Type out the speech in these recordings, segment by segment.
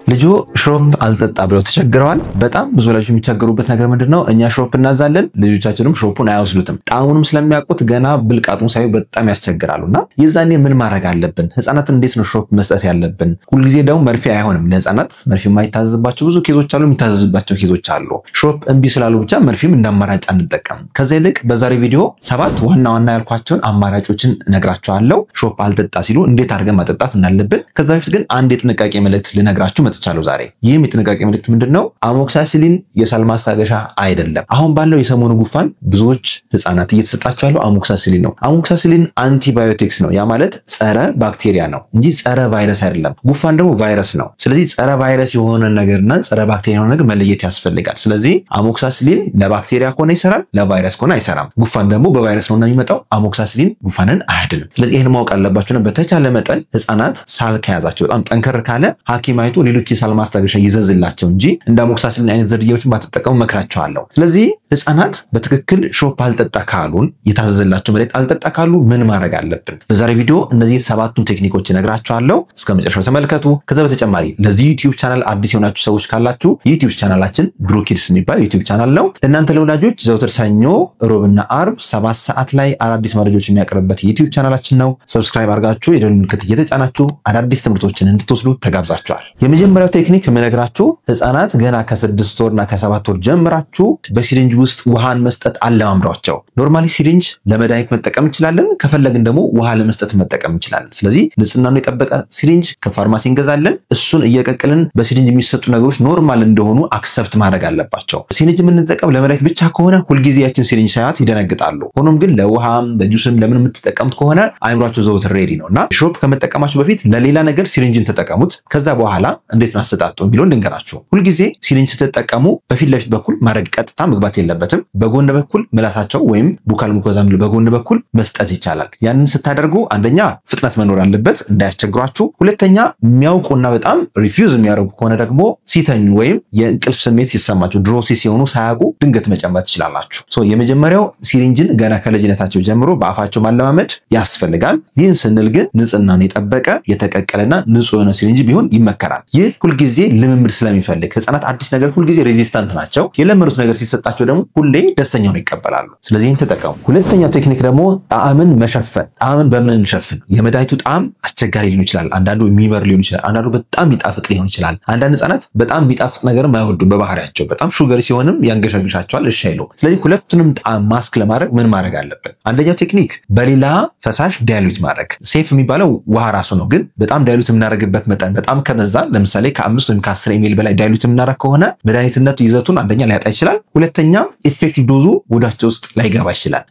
ልጁ ሽሮፕ አልጠጣ ብለው ተቸግረዋል። በጣም ብዙ ልጆች የሚቸገሩበት ነገር ምንድነው? እኛ ሽሮፕ እናዛለን፣ ልጆቻችንም ሽሮፑን አያወስዱትም። ጣዕሙንም ስለሚያውቁት ገና ብልቃጡን ሳይው በጣም ያስቸግራሉና የዛኔ ምን ማድረግ አለብን? ህፃናት እንዴት ነው ሽሮፕ መስጠት ያለብን? ሁሉ ጊዜ ደግሞ መርፌ አይሆንም ለህፃናት መርፌ የማይታዘዝባቸው ብዙ ኬዞች አሉ፣ የሚታዘዝባቸው ኬዞች አሉ። ሽሮፕ እምቢ ስላሉ ብቻ መርፌም እንዳማራጭ አንጠቀም። ከዛ ይልቅ በዛሬ ቪዲዮ 7 ዋና ዋና ያልኳቸውን አማራጮችን ነግራችኋለሁ። ሽሮፕ አልጠጣ ሲሉ እንዴት አድርገን ማጠጣት እንዳለብን። ከዛ በፊት ግን አንድ የጥንቃቄ መልእክት ልነግራችሁ መጥቻለሁ ዛሬ። ይህም የጥንቃቄ መልእክት ምንድነው? አሞክሳሲሊን የሳል ማስታገሻ አይደለም። አሁን ባለው የሰሞኑ ጉፋን ብዙዎች ህፃናት እየተሰጣቸው ያለው አሞክሳሲሊን ነው። አሞክሳሲሊን አንቲባዮቲክስ ነው። ያ ማለት ጸረ ባክቴሪያ ነው እንጂ ጸረ ቫይረስ አይደለም። ጉፋን ደግሞ ቫይረስ ነው። ስለዚህ ጸረ ቫይረስ የሆነ ነገርና ጸረ ባክቴሪያ የሆነ ነገር መለየት ያስፈልጋል። ስለዚህ አሞክሳሲሊን ለባክቴሪያ ከሆነ ይሰራል፣ ለቫይረስ ከሆነ አይሰራም። ጉፋን ደግሞ በቫይረስ ነውና የሚመጣው። አሞክሳሲሊን ጉፋንን አያድንም። ስለዚህ ይሄን ማወቅ አለባችሁ። በተቻለ መጠን ህፃናት ሳል ከያዛቸው በጣም ጠንከር ካለ ሐኪም አይቶ ሌሎች የሳል ማስታገሻ ይዘዝላቸው እንጂ እንደ አሞክሳሲሊን አይነት ዘዴዎችን ባትጠቀሙ መክራቸዋለሁ። ስለዚህ ህፃናት በትክክል ሽሮፕ አልጠጣ ካሉን የታዘዘላቸው መድኃኒት አልጠጣ ካሉ ምን ማድረግ አለብን? በዛሬ ቪዲዮ እነዚህ 7ቱን ቴክኒኮች እነግራችኋለሁ። እስከ መጨረሻው ተመልከቱ። ከዛ በተጨማሪ ለዚህ ዩቲዩብ ቻናል አዲስ የሆናችሁ ሰዎች ካላችሁ ዩቲዩብ ቻናላችን ብሩኪድስ የሚባል ዩቲዩብ ቻናል ነው። ለእናንተ ለወላጆች ዘውትር ሰኞ፣ ሮብና አርብ 7 ሰዓት ላይ አዳዲስ መረጃዎች የሚያቀርብበት ዩቲዩብ ቻናላችን ነው። ሰብስክራይብ አድርጋችሁ የደወል ምልክት እየተጫናችሁ አዳዲስ ትምህርቶችን እንድትወስዱ ተጋብዛችኋል። የመጀመሪያው ቴክኒክ የምነግራችሁ ህፃናት ገና ከ6 ወርና ከ7 ወር ጀምራችሁ በሲሪንጅ ውስጥ ውሃን መስጠት አለማምሯቸው። ኖርማሊ ሲሪንጅ ለመድኃኒት መጠቀም እንችላለን፣ ከፈለግን ደግሞ ውሃ ለመስጠት መጠቀም እንችላለን። ስለዚህ ንጽህናውን የጠበቀ ሲሪንጅ ከፋርማሲ እንገዛለን። እሱን እየቀቀልን በሲሪንጅ የሚሰጡ ነገሮች ኖርማል እንደሆኑ አክሰፕት ማድረግ አለባቸው። ሲሪንጅ የምንጠቀም ለመድኃኒት ብቻ ከሆነ ሁልጊዜ ያችን ሲሪንጅ ሳያት ይደነግጣሉ። ሆኖም ግን ለውሃም ለጁስም ለምን የምትጠቀሙት ከሆነ አይምሯቸው ዘውትር ሬዲ ነውና ሽሮፕ ከመጠቀማችሁ በፊት ለሌላ ነገር ሲሪንጅን ተጠቀሙት። ከዛ በኋላ እንዴት ማሰጣጡ ቢሉን ልንገራችሁ። ሁልጊዜ ሲሪንጅ ስትጠቀሙ በፊት ለፊት በኩል ማድረግ ቀጥታ መግባት የለበትም። በጎን በኩል ምላሳቸው ወይም ቡካል ሙኮዛ በጎን በኩል መስጠት ይቻላል። ያንን ስታደርጉ አንደኛ ፍጥነት መኖር አለበት እንዳያስቸግሯችሁ፣ ሁለተኛ የሚያውቁና በጣም ሪፊውዝ የሚያደርጉ ከሆነ ደግሞ ሲተኙ ወይም የእንቅልፍ ስሜት ሲሰማችሁ ድሮሲስ ሲሆኑ ሳያውቁ ድንገት መጨመር ትችላላችሁ። የመጀመሪያው ሲሪንጅን ገና ከልጅነታቸው ጀምሮ በአፋቸው ማለማመድ ያስፈልጋል። ይህን ስንል ግን ንጽህናውን የጠበቀ የተቀቀለና ንጹህ የሆነ ሲሪንጅ ቢሆን ይመከራል። ይህ ሁልጊዜ ልምምድ ስለሚፈልግ ህፃናት አዲስ ነገር ሁልጊዜ ሬዚስታንት ናቸው። የለመዱት ነገር ሲሰጣቸው ደግሞ ሁሌ ደስተኛውን ይቀበላሉ። ስለዚህ ይህን ተጠቀሙ። ሁለተኛው ቴክኒክ ደግሞ ጣዕምን መሸፈን። ጣዕምን በምን እንሸፍን? የመድኃኒቱ ጣዕም አስቸጋሪ ሊሆን ይችላል። አንዳንዱ የሚመር ሊሆን ይችላል። አንዳንዱ በጣም ቢጣፍጥ ሊሆን ይችላል። አንዳንድ ህፃናት በጣም ቢጣፍጥ ነገርም አይወዱም በባህሪያቸው። በጣም ሹገር ሲሆንም ያንገሸግሻቸዋል፣ እሺ አይሉ። ስለዚህ ሁለቱንም ጣዕም ማስክ ለማድረግ ምን ማድረግ አለብን? አንደኛው ቴክኒክ በሌላ ፈሳሽ ዳይሉት ማድረግ። ሴፍ የሚባለው ውሃ ራሱ ነው፣ ግን በጣም ዳይሉት የምናደርግበት መጠን በጣም ከበዛ ለምሳሌ ከ5 ወይም ከ10 ሚሊ በላይ ዳይሉት የምናደርግ ከሆነ መድኃኒትነቱ ይዘቱን አንደኛ ሊያጣ ይችላል፣ ሁለተኛ ኢፌክቲቭ ዶዙ ወዳቸው ውስጥ ላይገባ ይችላል።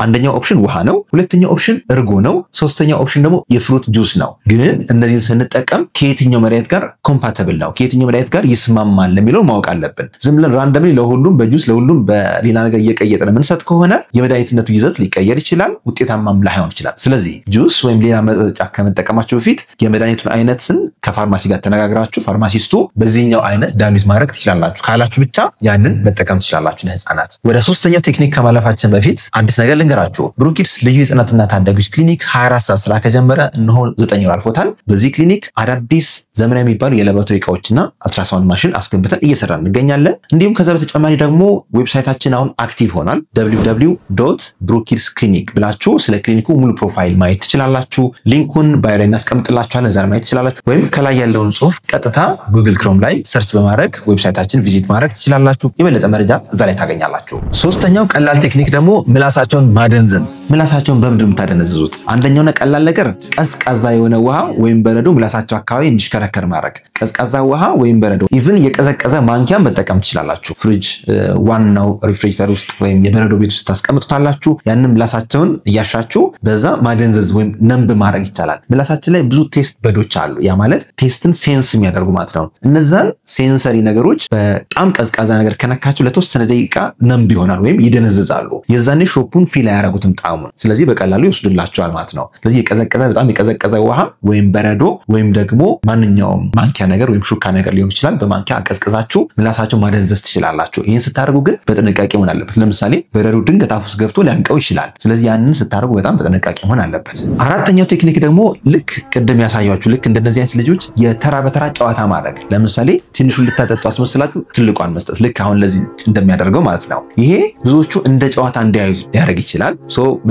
አንደኛው ኦፕሽን ውሃ ነው፣ ሁለተኛው ኦፕሽን እርጎ ነው፣ ሶስተኛው ኦፕሽን ደግሞ የፍሩት ጁስ ነው። ግን እነዚህን ስንጠቀም ከየትኛው መድኃኒት ጋር ኮምፓቲብል ነው፣ ከየትኛው መድኃኒት ጋር ይስማማል የሚለው ማወቅ አለብን። ዝም ብለን ራንደምሊ ለሁሉም በጁስ ለሁሉም በሌላ ነገር እየቀየጥን የምንሰጥ ከሆነ የመድኃኒትነቱ ይዘት ሊቀየር ይችላል፣ ውጤታማም ላይሆን ይችላል። ስለዚህ ጁስ ወይም ሌላ መጠጫ ከመጠቀማችሁ በፊት የመድኃኒቱን አይነትን ከፋርማሲ ጋር ተነጋግራችሁ ፋርማሲስቱ በዚህኛው አይነት ዳይሉት ማድረግ ትችላላችሁ ካላችሁ ብቻ ያንን መጠቀም ትችላላችሁ ለህፃናት። ወደ ሶስተኛው ቴክኒክ ከማለፋችን በፊት አዲስ ነገር ልንገራችሁ። ብሩኪድስ ልዩ የህፃናትና ታዳጊዎች ክሊኒክ 24 ሰዓት ስራ ከጀመረ እነሆ 9 ወር አልፎታል። በዚህ ክሊኒክ አዳዲስ ዘመናዊ የሚባሉ የላቦራቶሪ እቃዎችና አልትራሳውንድ ማሽን አስገብተን እየሰራን እንገኛለን። እንዲሁም ከዛ በተጨማሪ ደግሞ ዌብሳይታችን አሁን አክቲቭ ሆኗል። www.brookkidsclinic ብላችሁ ስለ ክሊኒኩ ሙሉ ፕሮፋይል ማየት ትችላላችሁ። ሊንኩን ባዮ ላይ እናስቀምጥላችኋለን፣ እዛ ማየት ትችላላችሁ። ወይም ከላይ ያለውን ጽሁፍ ቀጥታ ጉግል ክሮም ላይ ሰርች በማድረግ ዌብሳይታችን ቪዚት ማድረግ ትችላላችሁ። የበለጠ መረጃ እዛ ላይ ታገኛላችሁ። ሶስተኛው ቀላል ቴክኒክ ደግሞ ምላሳቸውን ማደንዘዝ። ምላሳቸውን በምንድን የምታደነዝዙት? አንደኛውና ቀላል ነገር ቀዝቃዛ የሆነ ውሃ ወይም በረዶ ምላሳቸው አካባቢ እንዲሽከረከር ማድረግ። ቀዝቃዛ ውሃ ወይም በረዶ ኢቭን የቀዘቀዘ ማንኪያን መጠቀም ትችላላችሁ። ፍሪጅ ዋናው ሪፍሪጀሬተር ውስጥ ወይም የበረዶ ቤት ውስጥ ታስቀምጡታላችሁ። ያንን ምላሳቸውን እያሻችሁ በዛ ማደንዘዝ ወይም ነምብ ማድረግ ይቻላል። ምላሳችን ላይ ብዙ ቴስት በዶች አሉ። ያ ማለት ቴስትን ሴንስ የሚያደርጉ ማለት ነው። እነዛን ሴንሰሪ ነገሮች በጣም ቀዝቃዛ ነገር ከነካችሁ ለተወሰነ ደቂቃ ነምብ ይሆናል ወይም ይደነዝዛሉ። የዛኔ ሽሮፑን ፊል አያረጉትም ጣዕሙን። ስለዚህ በቀላሉ ይወስዱላችኋል ማለት ነው። ስለዚህ የቀዘቀዘ በጣም የቀዘቀዘ ውሃ ወይም በረዶ ወይም ደግሞ ማንኛውም ማንኪያ ነገር ወይም ሹካ ነገር ሊሆን ይችላል በማንኪያ አቀዝቅዛችሁ ምላሳቸው ማደንዘዝ ትችላላችሁ። ይሄን ስታደርጉ ግን በጥንቃቄ መሆን አለበት። ለምሳሌ በረዶ ድንገት አፍ ውስጥ ገብቶ ሊያንቀው ይችላል። ስለዚህ ያንን ስታደርጉ በጣም በጥንቃቄ መሆን አለበት። አራተኛው ቴክኒክ ደግሞ ልክ ቅድም ያሳያችሁ ልክ እንደነዚህ አይነት ልጆች የተራ በተራ ጨዋታ ማድረግ። ለምሳሌ ትንሹን ልታጠጡ አስመስላችሁ ትልቋን መስጠት ልክ አሁን ለዚህ እንደሚያደርገው ማለት ነው። ይሄ ብዙዎቹ እንደ ጨዋታ እንዲያዩት ሊያደርግ ይችላል።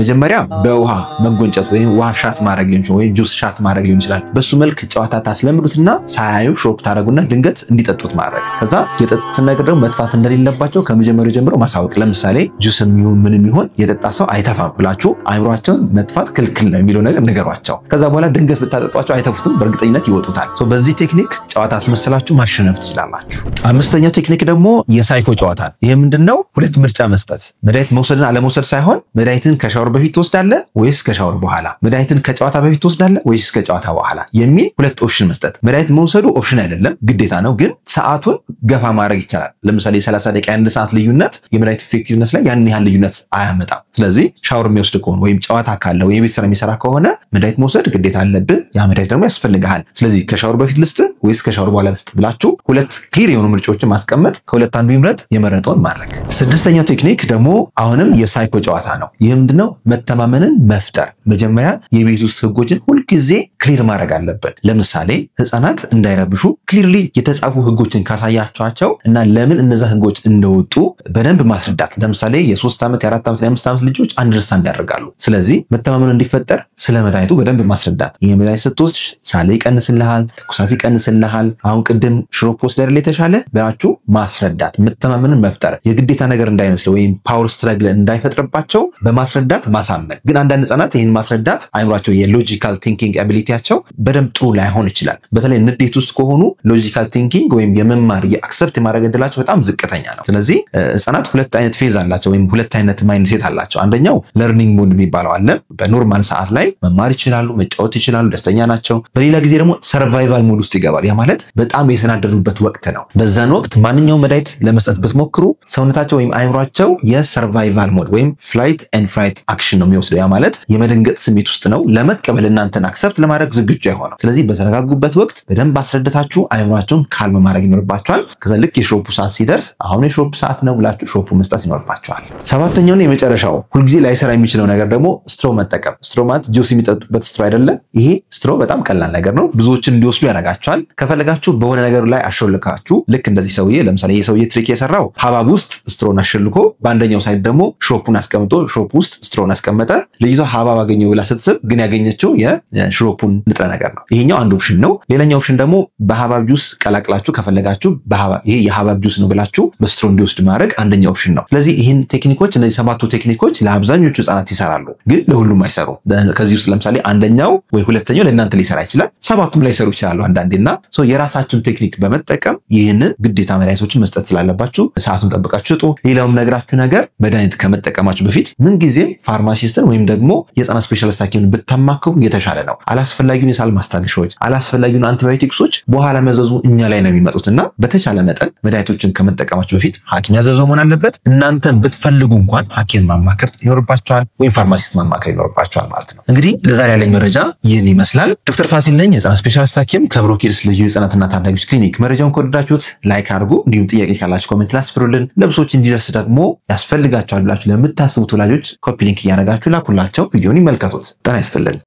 መጀመሪያ በውሃ መጎንጨት ወይም ውሃ ሻት ማድረግ ሊሆን ይችላል ወይም ጁስ ሻት ማድረግ ሊሆን ይችላል። በሱ መልክ ጨዋታ ታስለምዱትና ሳያዩ ሾፕ ታደርጉና ድንገት እንዲጠጡት ማድረግ። ከዛ የጠጡትን ነገር ደግሞ መጥፋት እንደሌለባቸው ከመጀመሪያው ጀምሮ ማሳወቅ። ለምሳሌ ጁስም ይሁን ምንም ይሁን የጠጣ ሰው አይተፋም ብላችሁ አይምሯቸውን መጥፋት ክልክል ነው የሚለው ነገር ንገሯቸው። ከዛ በኋላ ድንገት ብታጠጧቸው አይተፉትም፣ በእርግጠኝነት ይወጡታል። በዚህ ቴክኒክ ጨዋታ አስመስላችሁ ማሸነፍ ትችላላችሁ። አምስተኛው ቴክኒክ ደግሞ የሳይኮ ጨዋታ። ይሄ ምንድነው? ሁለት ምርጫ መስጠት። መድኃኒት መውሰድና አለመውሰድ ሳይሆን መድኃኒትን ከሻወር በፊት ትወስዳለህ ወይስ ከሻወር በኋላ፣ መድኃኒትን ከጨዋታ በፊት ትወስዳለህ ወይስ ከጨዋታ በኋላ የሚል ሁለት ኦፕሽን መስጠት። መድኃኒት መውሰዱ ኦፕሽን አይደለም ግዴታ ነው፣ ግን ሰዓቱን ገፋ ማድረግ ይቻላል። ለምሳሌ 30 ደቂቃ አንድ ሰዓት ልዩነት የመድኃኒት ኢፌክቲቭነስ ላይ ያን ያህል ልዩነት አያመጣም። ስለዚህ ሻወር የሚወስድ ከሆነ ወይም ጨዋታ ካለ ወይም የቤት ስራ የሚሰራ ከሆነ መድኃኒት መውሰድ ግዴታ አለብህ። ያ መድኃኒት ደግሞ ያስፈልግሃል። ስለዚህ ከሻወር በፊት ልስጥ ወይስ ከሻወር በኋላ ልስጥ ብላችሁ ሁለት ክሊር የሆኑ ምርጫዎችን ማስቀመጥ፣ ከሁለት አንዱ ይምረጥ፣ የመረጠውን ማድረግ። ስድስተኛው ቴክኒክ ደግሞ አሁንም የሳይኮ ጨዋታ ነው። ይህ ምንድነው? መተማመንን መፍጠር። መጀመሪያ የቤት ውስጥ ህጎችን ሁልጊዜ ክሊር ማድረግ አለብን። ለምሳሌ ህፃናት እንዳይረብሹ ክሊርሊ የተጻፉ ህጎችን ካሳያቸዋቸው እና ለምን እነዛ ህጎች እንደወጡ በደንብ ማስረዳት። ለምሳሌ የ3 ዓመት የ4 ዓመት የ5 ዓመት ልጆች አንደርስታንድ ያደርጋሉ። ስለዚህ መተማመን እንዲፈጠር ስለ መድኃኒቱ በደንብ ማስረዳት። ይህ መድኃኒት ስትወስድ ሳለ ይቀንስልሃል፣ ትኩሳት ይቀንስልሃል፣ አሁን ቅድም ሽሮፕ ወስደህ የተሻለ ብላችሁ ማስረዳት፣ መተማመንን መፍጠር። የግዴታ ነገር እንዳይመስለው ወይም ፓወር ስትራግል እንዳይፈጥርባቸው በማስረዳት ማሳመን። ግን አንዳንድ ህፃናት ይህን ማስረዳት አይምሯቸው የሎጂካል ቲንኪንግ አቢሊቲያቸው በደንብ ጥሩ ላይሆን ይችላል። በተለይ ንዴት ውስጥ ከሆኑ ሎጂካል ቲንኪንግ ወይም የመማር የአክሰፕት የማድረግ እድላቸው በጣም ዝቅተኛ ነው። ስለዚህ ህፃናት ሁለት አይነት ፌዝ አላቸው ወይም ሁለት አይነት ማይንድ ሴት አላቸው። አንደኛው ለርኒንግ ሞድ የሚባለው አለ። በኖርማል ሰዓት ላይ መማር ይችላሉ፣ መጫወት ይችላሉ፣ ደስተኛ ናቸው። በሌላ ጊዜ ደግሞ ሰርቫይቫል ሞድ ውስጥ ይገባል። ያ ማለት በጣም የተናደዱበት ወቅት ነው። በዛን ወቅት ማንኛውም መድኃኒት ለመስጠት ብትሞክሩ ሰውነታቸው ወይም አይምሯቸው የሰርቫይቫል ሞድ ወይም ፍላይት ኤንድ ፍራይት አክሽን ነው የሚወስደው። ያ ማለት የመደንገጥ ስሜት ውስጥ ነው፣ ለመቀበል እናንተን አክሰፕት ለማድረግ ዝግጁ አይሆንም። ስለዚህ በተረጋጉበት ወቅት በደንብ አስረድታችሁ አይምሯቸውን ካልም ማድረግ ይኖርባቸዋል። ከዛ ልክ የሾፑ ሰዓት ሲደርስ አሁን የሾፑ ሰዓት ነው ብላችሁ ሾፑ መስጠት ይኖርባቸዋል። ሰባተኛውና የመጨረሻው ሁልጊዜ ላይሰራ የሚችለው ነገር ደግሞ ስትሮ መጠቀም። ስትሮ ማለት ጁስ የሚጠጡበት ስትሮ አይደለም። ይሄ ስትሮ በጣም ቀላል ነገር ነው፣ ብዙዎችን እንዲወስዱ ያደርጋቸዋል። ከፈለጋችሁ በሆነ ነገር ላይ አሾልካችሁ ልክ እንደዚህ ሰውዬ ለምሳሌ የሰውዬ ትሪክ የሰራው ሀባብ ውስጥ ስትሮን አሸልኮ በአንደኛው ሳይድ ደግሞ ሾፑን አስቀምጦ ሾፕ ውስጥ ስትሮን አስቀመጠ። ልጅቷ ሀባብ አገኘው ብላ ስትስብ ግን ያገኘችው የሽሮፑን ንጥረ ነገር ነው። ይሄኛው አንድ ኦፕሽን ነው። ሌላኛው ኦፕሽን ደግሞ በሀባብ ጁስ ቀላቅላችሁ ከፈለጋችሁ ይሄ የሀባብ ጁስ ነው ብላችሁ በስትሮ እንዲወስድ ማድረግ አንደኛው ኦፕሽን ነው። ስለዚህ ይህን ቴክኒኮች እነዚህ ሰባቱ ቴክኒኮች ለአብዛኞቹ ህፃናት ይሰራሉ፣ ግን ለሁሉም አይሰሩ። ከዚህ ውስጥ ለምሳሌ አንደኛው ወይ ሁለተኛው ለእናንተ ሊሰራ ይችላል፣ ሰባቱም ላይሰሩ ይችላሉ አንዳንዴና የራሳችሁን ቴክኒክ በመጠቀም ይህንን ግዴታ መድኃኒቶችን መስጠት ስላለባችሁ ሰዓቱን ጠብቃችሁ ስጡ። ሌላውም ነግራችሁ ነገር መድኃኒት ከመጠቀማችሁ በፊት ምንጊዜም ፋርማሲስትን ወይም ደግሞ የህፃናት ስፔሻሊስት ሐኪምን ብታማክሩ የተሻለ ነው። አላስፈላጊውን የሳል ማስታገሻዎች፣ አላስፈላጊውን አንቲባዮቲክሶች በኋላ መዘዙ እኛ ላይ ነው የሚመጡትና በተቻለ መጠን መድኃኒቶችን ከመጠቀማችሁ በፊት ሐኪም ያዘዘው መሆን አለበት። እናንተን ብትፈልጉ እንኳን ሐኪም ማማከር ይኖርባችኋል ወይም ፋርማሲስት ማማከር ይኖርባችኋል ማለት ነው። እንግዲህ ለዛሬ ያለኝ መረጃ ይህን ይመስላል። ዶክተር ፋሲል ነኝ፣ የህፃናት ስፔሻሊስት ሐኪም ከብሩክ ኪድስ ልዩ የህፃናትና ታዳጊዎች ክሊኒክ። መረጃውን ከወደዳችሁት ላይክ አድርጉ፣ እንዲሁም ጥያቄ ካላችሁ ኮሜንት ላይ አስፍሩልን። ለብሶች እንዲደርስ ደግሞ ያስፈልጋቸዋል ብላችሁ ለምታስቡት ወላጆች ኮፒ ሊንክ እያደረጋችሁ ላኩላቸው። ቪዲዮን ይመልከቱት። ጤና ይስጥልን።